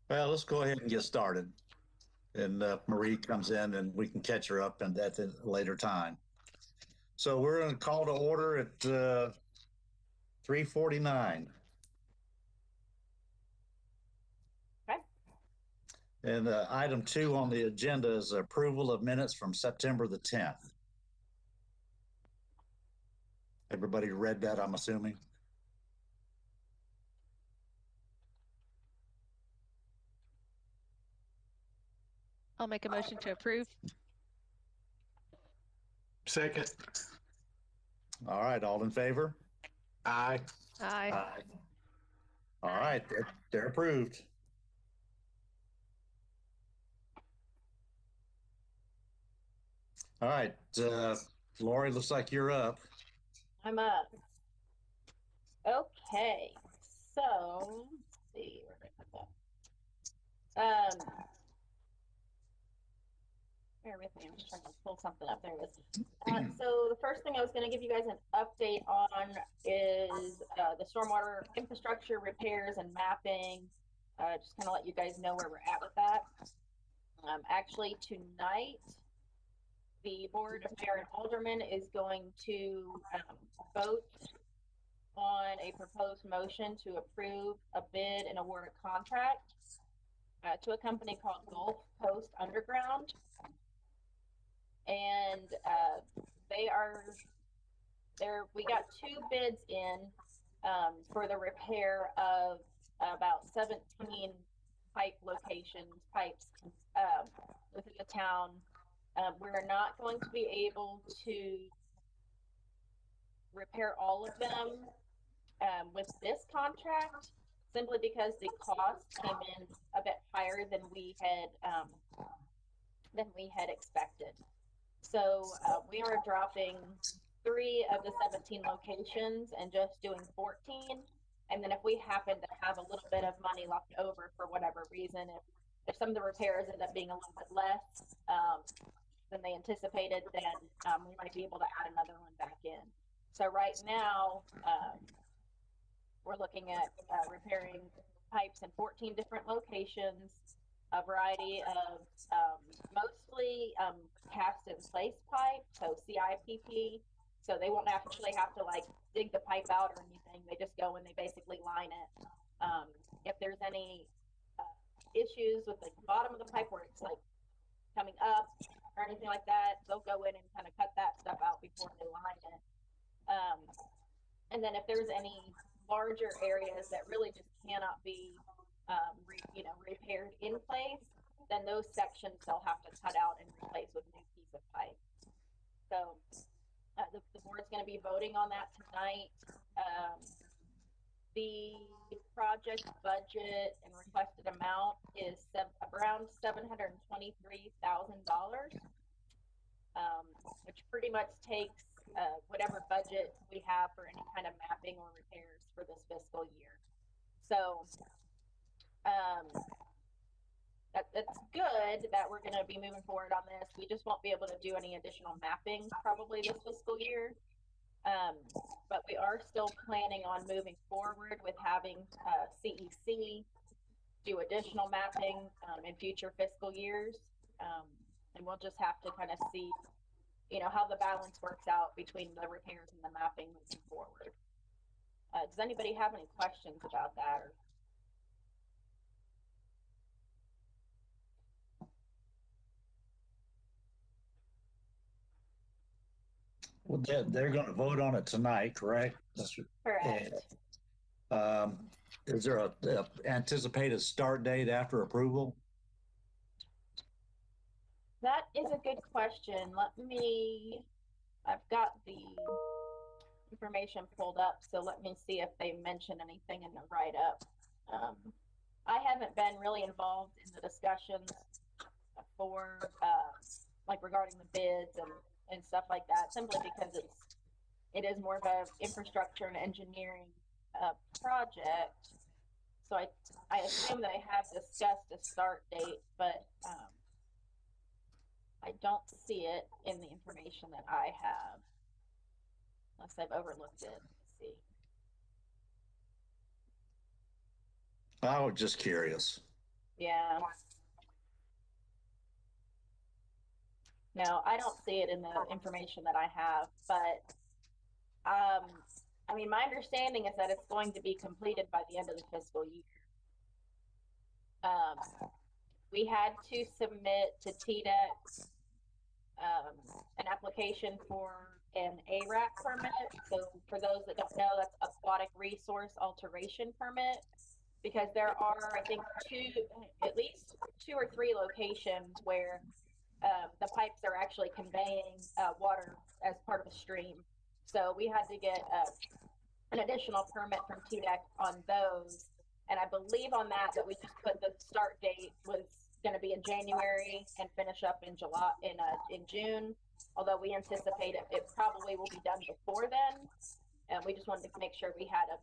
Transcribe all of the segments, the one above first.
Well, let's go ahead and get started. And Marie comes in and we can catch her up and at a later time. So we're going to call to order at 3:49. Okay. And item 2 on the agenda is approval of minutes from September the 10th. Everybody read that, I'm assuming. I'll make a motion to approve. Second. All right, all in favor? Aye. Aye. Aye. All right, they're approved. All right, Lori, looks like you're up. I'm up. Okay. So let's see where did I put that? Bear with me. I'm just trying to pull something up. There it is. So the first thing I was going to give you guys an update on is the stormwater infrastructure repairs and mapping. Just kind of let you guys know where we're at with that. Actually, tonight, the Board of Mayor and Aldermen is going to vote on a proposed motion to approve a bid and award a contract to a company called Gulf Coast Underground. And they are there. We got 2 bids in for the repair of about 17 pipes within the town. We're not going to be able to repair all of them with this contract, simply because the cost came in a bit higher than we had expected. So we are dropping 3 of the 17 locations and just doing 14. And then if we happen to have a little bit of money left over for whatever reason, if some of the repairs end up being a little bit less than they anticipated, then we might be able to add another one back in. So right now, we're looking at repairing pipes in 14 different locations, a variety of mostly cast in place pipe, so CIPP. So they won't actually have to like dig the pipe out or anything. They just go and they basically line it. If there's any issues with the bottom of the pipe where it's like coming up or anything like that, they'll go in and kind of cut that stuff out before they line it. And then if there's any larger areas that really just cannot be, repaired in place, then those sections they'll have to cut out and replace with a new piece of pipe. So the board's going to be voting on that tonight. The project budget and requested amount is around $723,000. Which pretty much takes whatever budget we have for any kind of mapping or repairs for this fiscal year. So that's good that we're going to be moving forward on this. We just won't be able to do any additional mapping probably this fiscal year. But we are still planning on moving forward with having CEC do additional mapping in future fiscal years. And we'll just have to kind of see how the balance works out between the repairs and the mapping moving forward. Does anybody have any questions about that? Well, they're going to vote on it tonight, correct? Correct. Is there a anticipated start date after approval? That is a good question. I've got the information pulled up, so let me see if they mention anything in the write-up. I haven't been really involved in the discussions for like regarding the bids and stuff like that, simply because it is more of a infrastructure and engineering project. So I assume they have discussed a start date, but I don't see it in the information that I have, unless I've overlooked it. Let's see. I was just curious. Yeah. No, I don't see it in the information that I have, but I mean, my understanding is that it's going to be completed by the end of the fiscal year. We had to submit to TDEC an application for an ARAC permit. So for those that don't know, that's Aquatic Resource Alteration Permit, because there are, I think, at least two or three locations where the pipes are actually conveying water as part of a stream. So we had to get an additional permit from TDEC on those. And I believe on that we just put the start date was going to be in January and finish up in July in June. Although we anticipate it probably will be done before then, and we just wanted to make sure we had a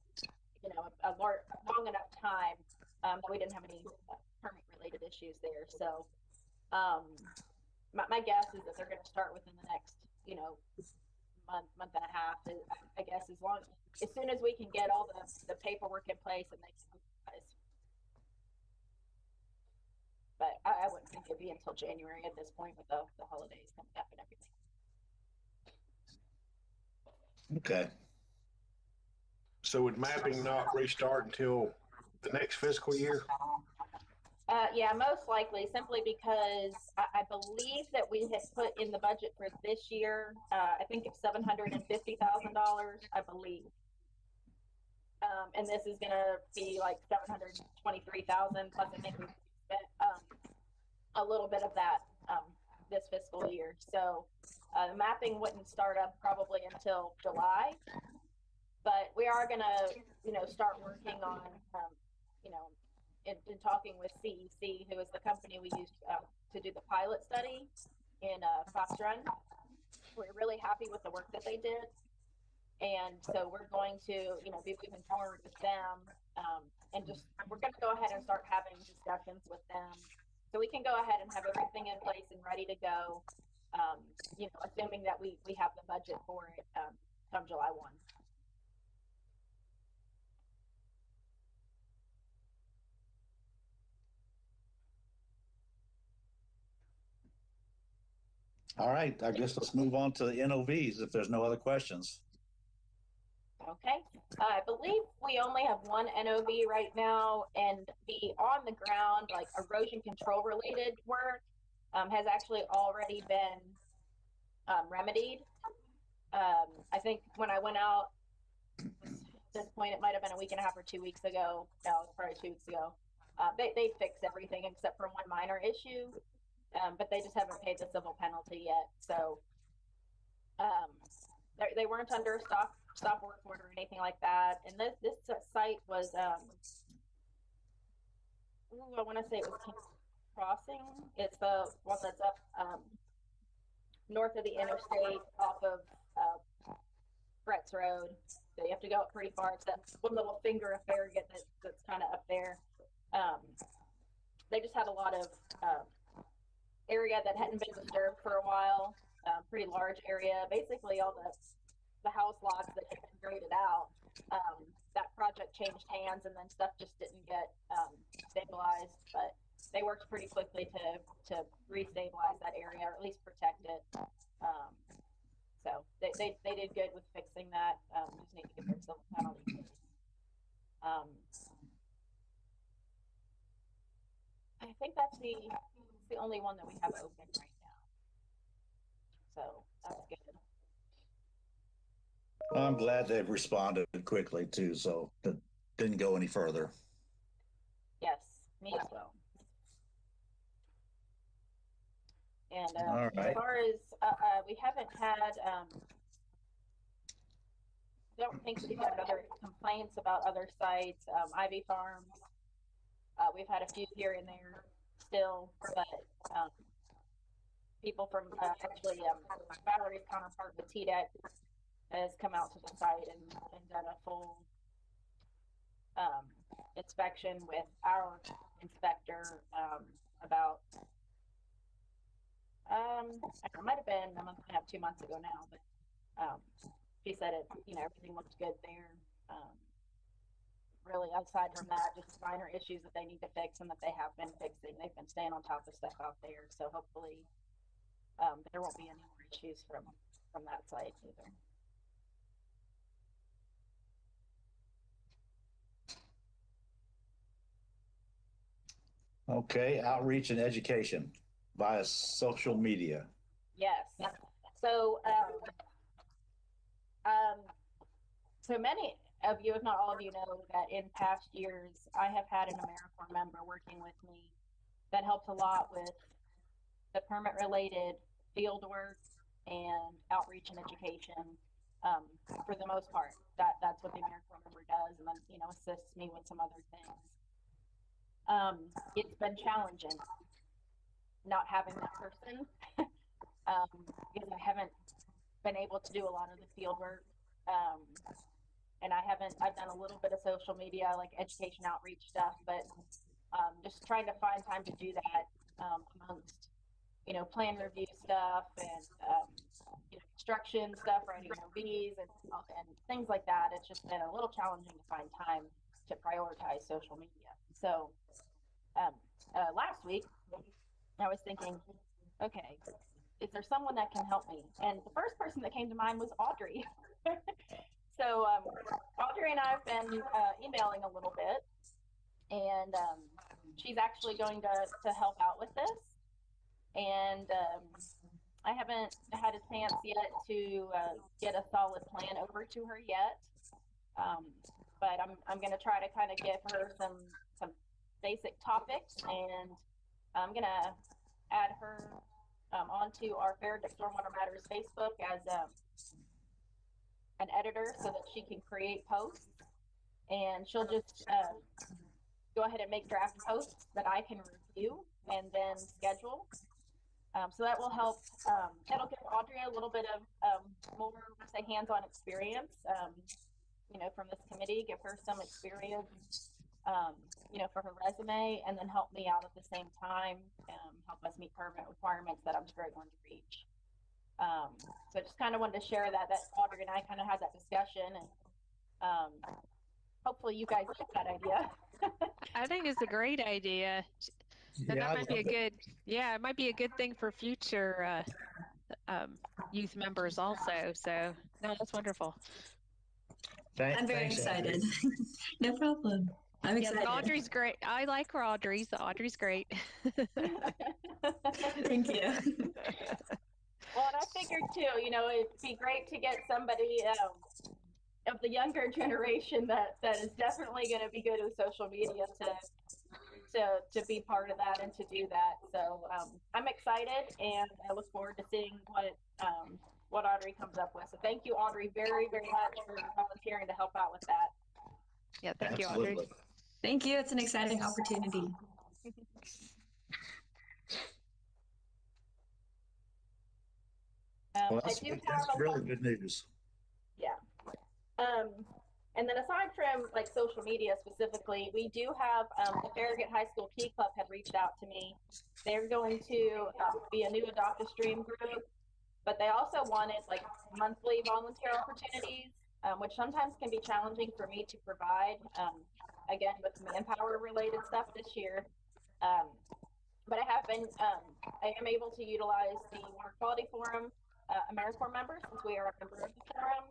long enough time that we didn't have any permit related issues there. So my guess is that they're going to start within the next month and a half. I guess as soon as we can get all the paperwork in place and they can guys. But I wouldn't think it'd be until January at this point with the holidays coming up and everything. Okay. So would mapping not restart until the next fiscal year? Yeah, most likely, simply because I believe that we had put in the budget for this year, I think it's $750,000, I believe. And this is gonna be like 723,000 plus. I think we spent a little bit of that this fiscal year. So the mapping wouldn't start up probably until July, but we are gonna start working on in talking with CEC, who is the company we used to do the pilot study in Fox Run. We're really happy with the work that they did. And so we're going to, be moving forward with them, and we're going to go ahead and start having discussions with them, so we can go ahead and have everything in place and ready to go. Assuming that we have the budget for it come July 1. All right. I guess let's move on to the NOVs if there's no other questions. Okay. I believe we only have one NOV right now, and the on the ground, like erosion control related work, has actually already been remedied. I think when I went out, at this point, it might have been a week and a half or 2 weeks ago. No, it's probably 2 weeks ago. They fixed everything except for one minor issue, but they just haven't paid the civil penalty yet. So they weren't under stop work order or anything like that. And this site was I want to say it was King Crossing. It's the one that's up north of the interstate off of Brett's Road. So you have to go up pretty far. It's that one little finger of Farragut that's kind of up there. They just had a lot of area that hadn't been disturbed for a while. Pretty large area. Basically, all the house lots that had been graded out. That project changed hands, and then stuff just didn't get stabilized. But they worked pretty quickly to restabilize that area, or at least protect it. So they did good with fixing that. Just need to get their civil penalty. I think that's the only one that we have open right now. So that's good. I'm glad they've responded quickly too, so it didn't go any further. Yes, me as well. And All right. as far as we haven't had, don't think we've had other complaints about other sites. Ivy Farms, we've had a few here and there still, but people from actually Valerie's counterpart with TDEC has come out to the site and done a full inspection with our inspector about it might have been a month and a half, 2 months ago now, but he said it, everything looked good there. really, aside from that, just minor issues that they need to fix and that they have been fixing. They've been staying on top of stuff out there, so hopefully there won't be any more issues from that site either. Okay, outreach and education via social media. Yes. So, so many of you, if not all of you, know that in past years, I have had an AmeriCorps member working with me that helps a lot with the permit-related field work and outreach and education. For the most part, that's what the AmeriCorps member does, and then assists me with some other things. It's been challenging not having that person because I haven't been able to do a lot of the field work. And I've done a little bit of social media, like education outreach stuff, but just trying to find time to do that amongst, plan review stuff and, construction stuff, writing OVs and things like that. It's just been a little challenging to find time to prioritize social media. So last week, I was thinking, okay, is there someone that can help me? And the first person that came to mind was Audrey. So Audrey and I have been emailing a little bit, and she's actually going to help out with this. And I haven't had a chance yet to get a solid plan over to her yet, but I'm going to try to kind of give her some basic topics, and I'm going to add her onto our Farragut Stormwater Matters Facebook as an editor so that she can create posts, and she'll just go ahead and make draft posts that I can review and then schedule. So that will help. It'll give Audrey a little bit of more, say, hands-on experience, from this committee, give her some experience, for her resume, and then help me out at the same time, help us meet permit requirements that I'm struggling to reach. So I just kind of wanted to share that Audrey and I kind of had that discussion, and hopefully you guys like that idea. I think it's a great idea. And Yeah, that might be it might be a good thing for future youth members also. So no, that's wonderful. I'm very excited. No problem. I'm excited. Audrey's great. I like her, Audrey. So Audrey's great. Thank you. Well, and I figured too, it'd be great to get somebody of the younger generation that is definitely going to be good with social media to be part of that and to do that. So I'm excited, and I look forward to seeing what Audrey comes up with. So thank you, Audrey, very, very much for volunteering to help out with that. Yeah, thank you, absolutely. Audrey. Thank you. It's an exciting opportunity. Well, that's really good news. Yeah. And then aside from like social media specifically, we do have the Farragut High School Key Club had reached out to me. They're going to be a new Adopt a Stream group, but they also wanted like monthly volunteer opportunities, which sometimes can be challenging for me to provide, again, with manpower related stuff this year. But I have been, I am able to utilize the Water Quality Forum AmeriCorps member, since we are a member of the forum,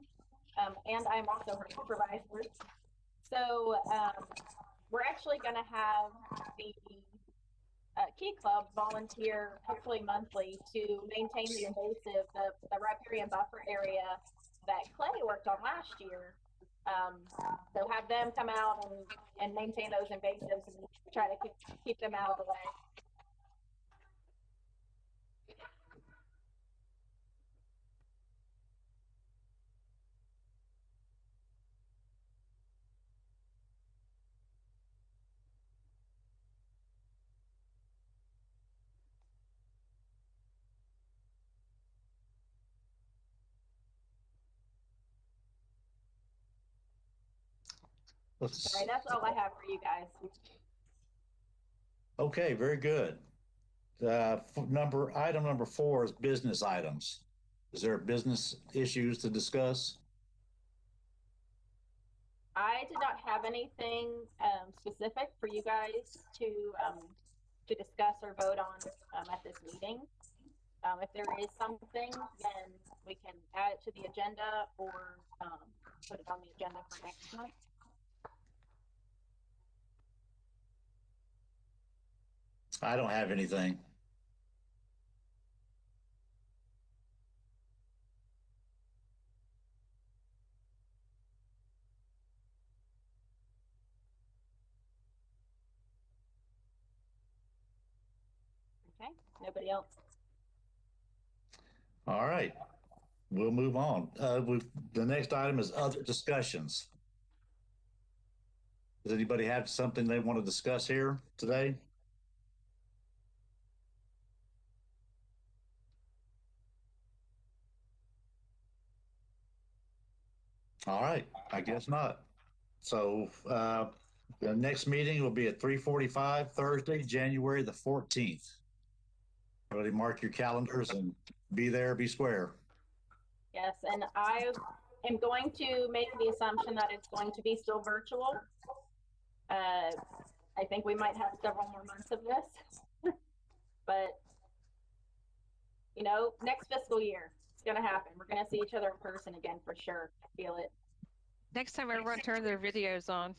and I'm also her supervisor. So we're actually going to have the Key Club volunteer, hopefully monthly, to maintain the invasive, the riparian buffer area that Clay worked on last year. So have them come out and maintain those invasives and try to keep them out of the way. All right, that's all I have for you guys. Okay, very good. Item number 4 is business items. Is there business issues to discuss? I did not have anything specific for you guys to discuss or vote on at this meeting. If there is something, then we can add it to the agenda or put it on the agenda for next month. I don't have anything. Okay, nobody else? All right, we'll move on. The next item is other discussions. Does anybody have something they want to discuss here today? All right, I guess not. So the next meeting will be at 3:45 Thursday, January the 14th. Everybody mark your calendars and be there, be square. Yes, and I am going to make the assumption that it's going to be still virtual. I think we might have several more months of this, but you know, next fiscal year, it's going to happen. We're going to see each other in person again for sure. I feel it. Next time everyone turn their videos on.